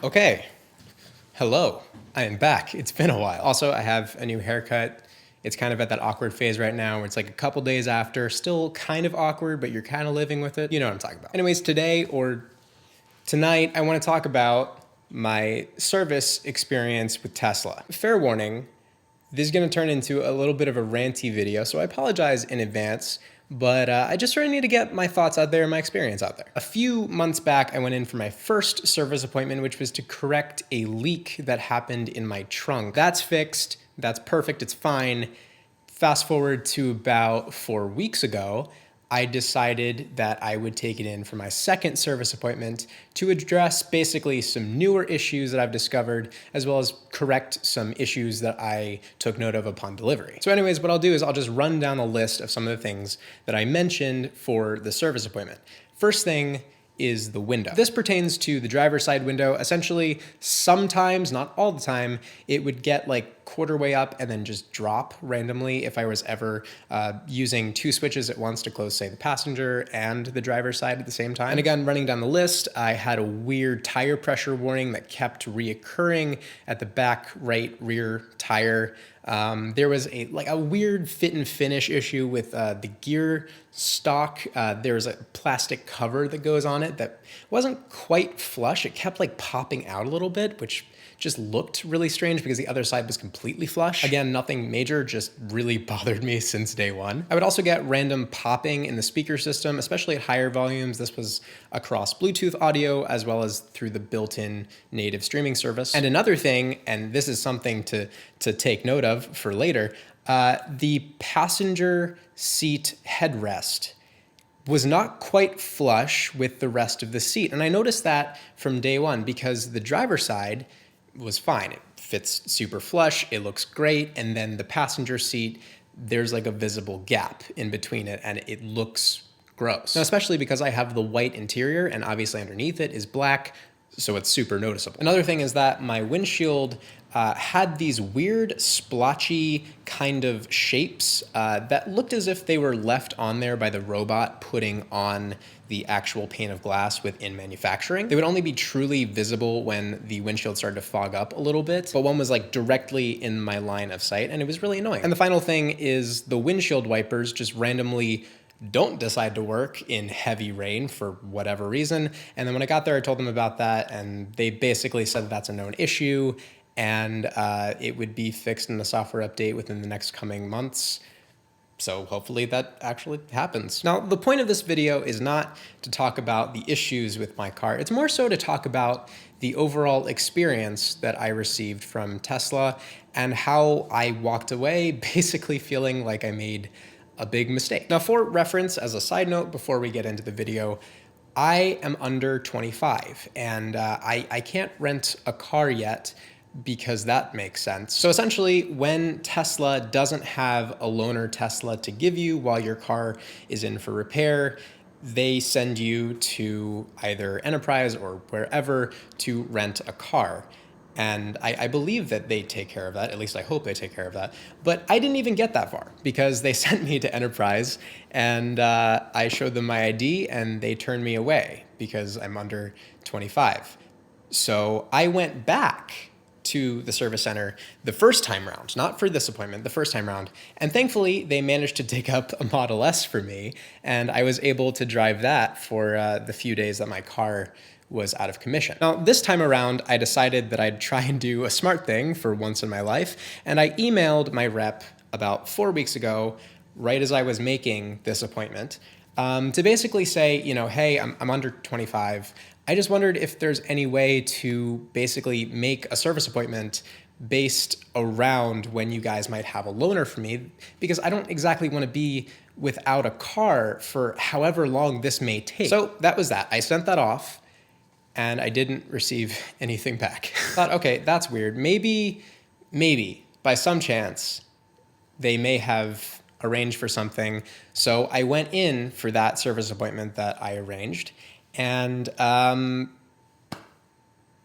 Okay, hello, I am back. It's been a while. Also, I have a new haircut. It's kind of at that awkward phase right now where it's like a couple days after, still kind of awkward, but you're kind of living with it. You know what I'm talking about. Anyways, today or tonight, I want to talk about my service experience with Tesla. Fair warning, this is going to turn into a little bit of a ranty video, so I apologize in advance, but I just sort of need to get my thoughts out there and my experience out there. A few months back, I went in for my first service appointment, which was to correct a leak that happened in my trunk. That's fixed, that's perfect, it's fine. Fast forward to about 4 weeks ago, I decided that I would take it in for my second service appointment to address basically some newer issues that I've discovered, as well as correct some issues that I took note of upon delivery. So anyways, what I'll do is I'll just run down a list of some of the things that I mentioned for the service appointment. First thing is the window. This pertains to the driver's side window. Essentially, sometimes, not all the time, it would get like quarter way up and then just drop randomly if I was ever using two switches at once to close, say, the passenger and the driver's side at the same time. And again, running down the list, I had a weird tire pressure warning that kept reoccurring at the back right rear tire. There was a weird fit and finish issue with the gear stock. There was a plastic cover that goes on it that wasn't quite flush. It kept like popping out a little bit, which just looked really strange because the other side was completely flush. Again, nothing major, just really bothered me since day one. I would also get random popping in the speaker system, especially at higher volumes. This was across Bluetooth audio as well as through the built-in native streaming service. And another thing, and this is something to take note of for later, the passenger seat headrest was not quite flush with the rest of the seat. And I noticed that from day one because the driver's side was fine. It fits super flush, it looks great, and then the passenger seat, there's like a visible gap in between it and it looks gross. Now, especially because I have the white interior and obviously underneath it is black, so it's super noticeable. Another thing is that my windshield had these weird splotchy kind of shapes that looked as if they were left on there by the robot putting on the actual pane of glass within manufacturing. They would only be truly visible when the windshield started to fog up a little bit, but one was like directly in my line of sight and it was really annoying. And the final thing is the windshield wipers just randomly don't decide to work in heavy rain for whatever reason. And then when I got there, I told them about that and they basically said that that's a known issue and it would be fixed in a software update within the next coming months. So hopefully that actually happens. Now, the point of this video is not to talk about the issues with my car. It's more so to talk about the overall experience that I received from Tesla and how I walked away basically feeling like I made a big mistake. Now, for reference, as a side note, before we get into the video, I am under 25 and I can't rent a car yet because that makes sense. So essentially, when Tesla doesn't have a loaner Tesla to give you while your car is in for repair, they send you to either Enterprise or wherever to rent a car. And I believe that they take care of that, at least I hope they take care of that. But I didn't even get that far because they sent me to Enterprise and I showed them my ID and they turned me away because I'm under 25. So I went back to the service center the first time round, not for this appointment, the first time round. And thankfully, they managed to dig up a Model S for me, and I was able to drive that for the few days that my car was out of commission. Now, this time around, I decided that I'd try and do a smart thing for once in my life, and I emailed my rep about 4 weeks ago, right as I was making this appointment, to basically say, you know, hey, I'm under 25. I just wondered if there's any way to basically make a service appointment based around when you guys might have a loaner for me, because I don't exactly want to be without a car for however long this may take. So that was that. I sent that off and I didn't receive anything back. I thought, okay, that's weird. Maybe by some chance, they may have arranged for something. So I went in for that service appointment that I arranged, and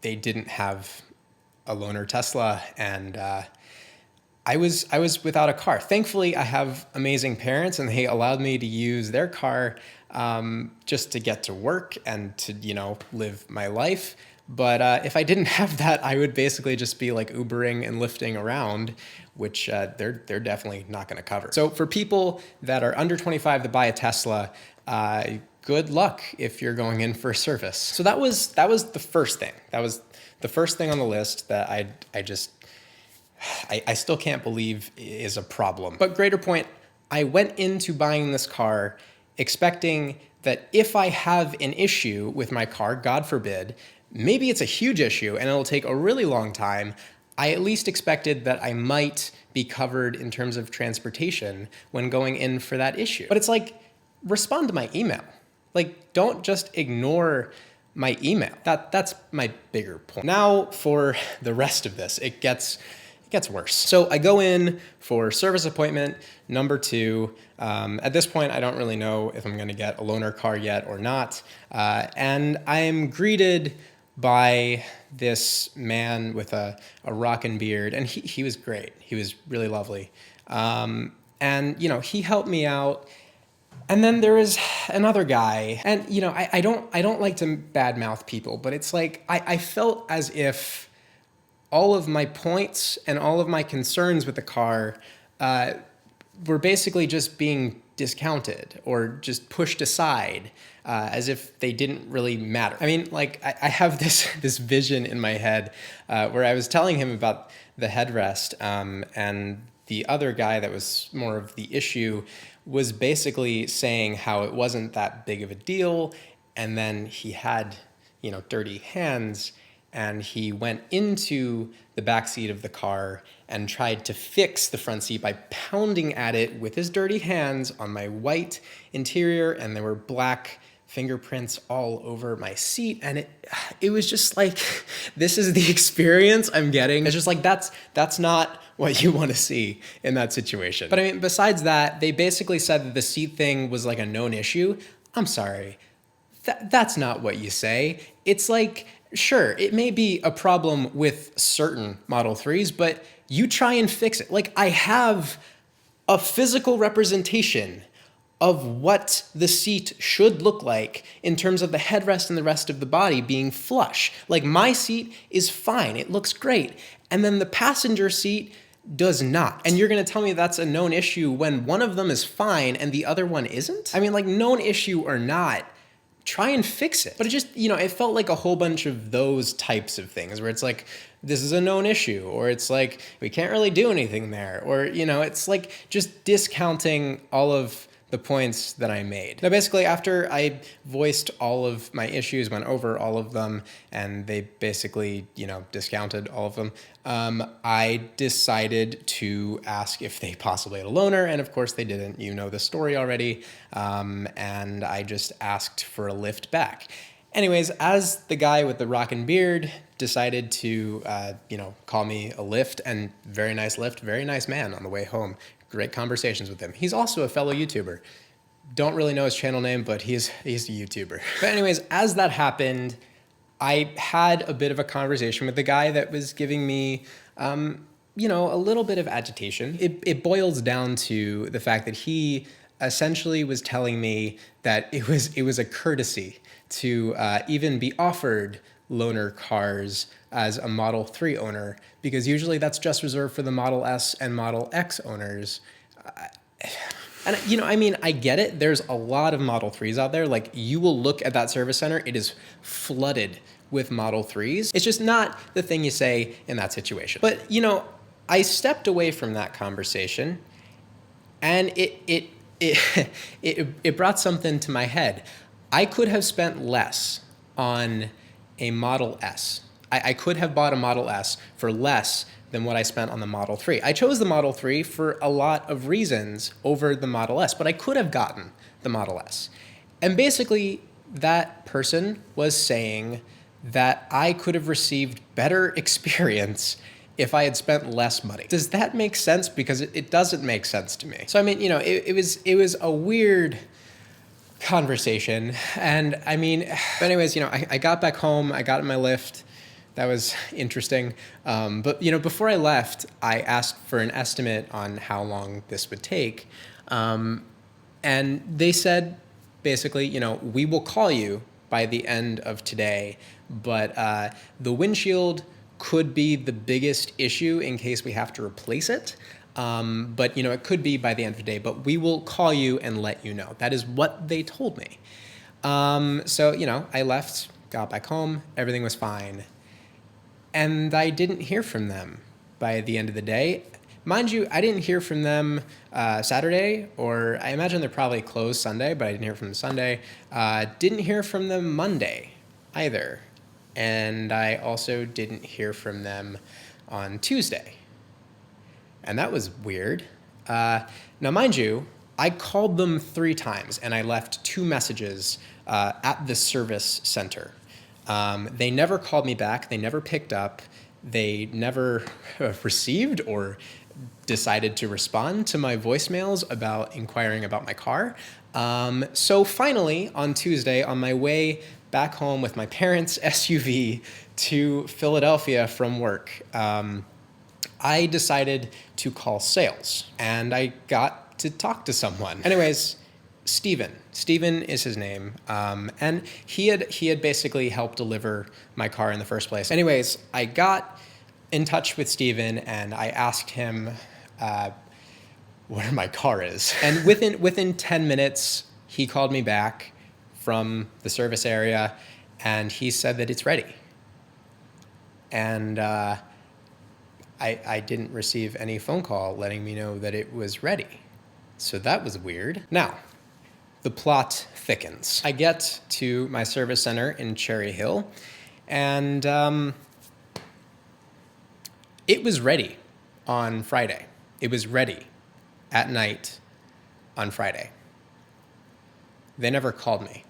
they didn't have a loaner Tesla, and I was without a car. Thankfully, I have amazing parents, and they allowed me to use their car just to get to work and to, you know, live my life. But if I didn't have that, I would basically just be like Ubering and lifting around, which they're definitely not going to cover. So for people that are under 25 to buy a Tesla, good luck if you're going in for a service. So that was the first thing. That was the first thing on the list that I still can't believe is a problem. But greater point, I went into buying this car expecting that if I have an issue with my car, God forbid, maybe it's a huge issue and it'll take a really long time, I at least expected that I might be covered in terms of transportation when going in for that issue. But it's like, respond to my email. Like, don't just ignore my email. That's my bigger point. Now for the rest of this, it gets worse. So I go in for service appointment number 2. At this point, I don't really know if I'm gonna get a loaner car yet or not. And I'm greeted by this man with a rockin' beard, and he was great. He was really lovely. And you know, he helped me out. And then there was another guy, and you know, I don't like to badmouth people, but it's like I felt as if all of my points and all of my concerns with the car were basically just being discounted or just pushed aside as if they didn't really matter. I mean, like I have this vision in my head where I was telling him about the headrest, and the other guy that was more of the issue was basically saying how it wasn't that big of a deal, and then he had, you know, dirty hands, and he went into the back seat of the car and tried to fix the front seat by pounding at it with his dirty hands on my white interior, and there were black fingerprints all over my seat, and it was just like, this is the experience I'm getting. It's just like, that's not what you want to see in that situation. But I mean, besides that, they basically said that the seat thing was like a known issue. I'm sorry, that's not what you say. It's like, sure, it may be a problem with certain Model 3s, but you try and fix it. Like, I have a physical representation of what the seat should look like in terms of the headrest and the rest of the body being flush. Like, my seat is fine, it looks great. And then the passenger seat does not. And you're gonna tell me that's a known issue when one of them is fine and the other one isn't? I mean, like, known issue or not, try and fix it. But it just, you know, it felt like a whole bunch of those types of things where it's like, this is a known issue, or it's like, we can't really do anything there, or, you know, it's like just discounting all of the points that I made. Now, basically, after I voiced all of my issues, went over all of them, and they basically, you know, discounted all of them, I decided to ask if they possibly had a loaner, and of course they didn't. You know the story already, and I just asked for a lift back. Anyways, as the guy with the rockin' beard decided to, you know, call me a lift, and very nice lift, very nice man on the way home. Great conversations with him. He's also a fellow YouTuber. Don't really know his channel name, but he's a YouTuber. But anyways, as that happened, I had a bit of a conversation with the guy that was giving me, you know, a little bit of agitation. It boils down to the fact that he essentially was telling me that it was a courtesy to even be offered loaner cars as a Model 3 owner, because usually that's just reserved for the Model S and Model X owners. And you know, I mean, I get it. There's a lot of Model 3s out there. Like, you will look at that service center, it is flooded with Model 3s. It's just not the thing you say in that situation. But you know, I stepped away from that conversation, and it brought something to my head. I could have spent less on a Model S. I could have bought a Model S for less than what I spent on the Model 3. I chose the Model 3 for a lot of reasons over the Model S, but I could have gotten the Model S. And basically, that person was saying that I could have received better experience if I had spent less money. Does that make sense? Because it doesn't make sense to me. So I mean, you know, it was a weird conversation. And I mean, but anyways, you know, I got back home, I got in my lift. That was interesting. But you know, before I left, I asked for an estimate on how long this would take. And they said, basically, you know, we will call you by the end of today, but the windshield could be the biggest issue in case we have to replace it. But it could be by the end of the day, but we will call you and let you know. That is what they told me. So, I left, got back home, everything was fine. And I didn't hear from them by the end of the day. Mind you, I didn't hear from them Saturday, or I imagine they're probably closed Sunday, but I didn't hear from them Sunday. Didn't hear from them Monday either. And I also didn't hear from them on Tuesday. And that was weird. Now, mind you, I called them 3 times and I left 2 messages at the service center. They never called me back. They never picked up. They never received or decided to respond to my voicemails about inquiring about my car. So finally, on Tuesday, on my way back home with my parents' SUV to Philadelphia from work, I decided to call sales, and I got to talk to someone. Anyways, Steven is his name, and he had basically helped deliver my car in the first place. Anyways, I got in touch with Steven and I asked him where my car is, and within 10 minutes he called me back from the service area and he said that it's ready. And I didn't receive any phone call letting me know that it was ready. So that was weird. Now, the plot thickens. I get to my service center in Cherry Hill, and it was ready on Friday. It was ready at night on Friday. They never called me.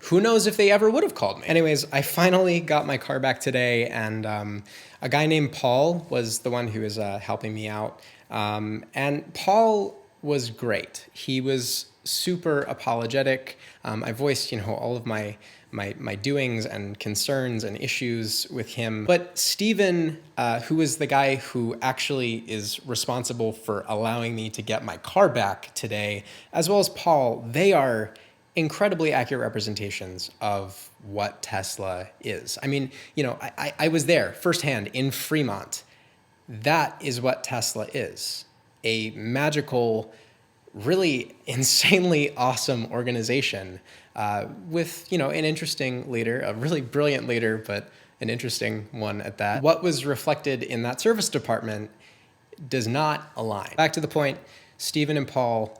Who knows if they ever would have called me. Anyways, I finally got my car back today, and a guy named Paul was the one who was helping me out. And Paul was great. He was super apologetic. I voiced, all of my doings and concerns and issues with him. But Steven, who is the guy who actually is responsible for allowing me to get my car back today, as well as Paul, they are incredibly accurate representations of what Tesla is. I mean, I was there firsthand in Fremont. That is what Tesla is. A magical, really insanely awesome organization with, an interesting leader, a really brilliant leader, but an interesting one at that. What was reflected in that service department does not align. Back to the point, Steven and Paul,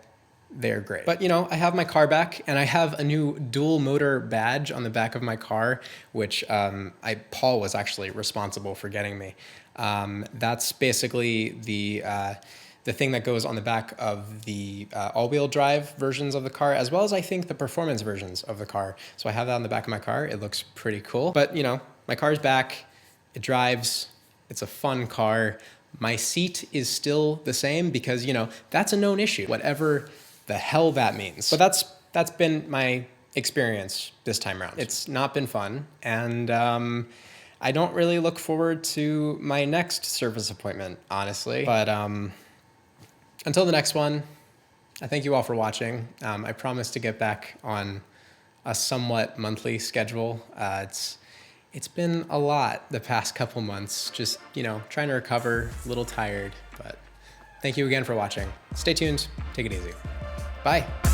they're great. But, I have my car back, and I have a new dual motor badge on the back of my car, which Paul was actually responsible for getting me. That's basically the thing that goes on the back of the all-wheel drive versions of the car, as well as I think the performance versions of the car. So I have that on the back of my car. It looks pretty cool. But, my car's back. It drives. It's a fun car. My seat is still the same because, that's a known issue, whatever the hell that means. But that's been my experience this time around. It's not been fun, and I don't really look forward to my next service appointment, honestly. But until the next one, I thank you all for watching. I promise to get back on a somewhat monthly schedule. It's been a lot the past couple months, just, trying to recover, a little tired, but thank you again for watching. Stay tuned, take it easy. Bye.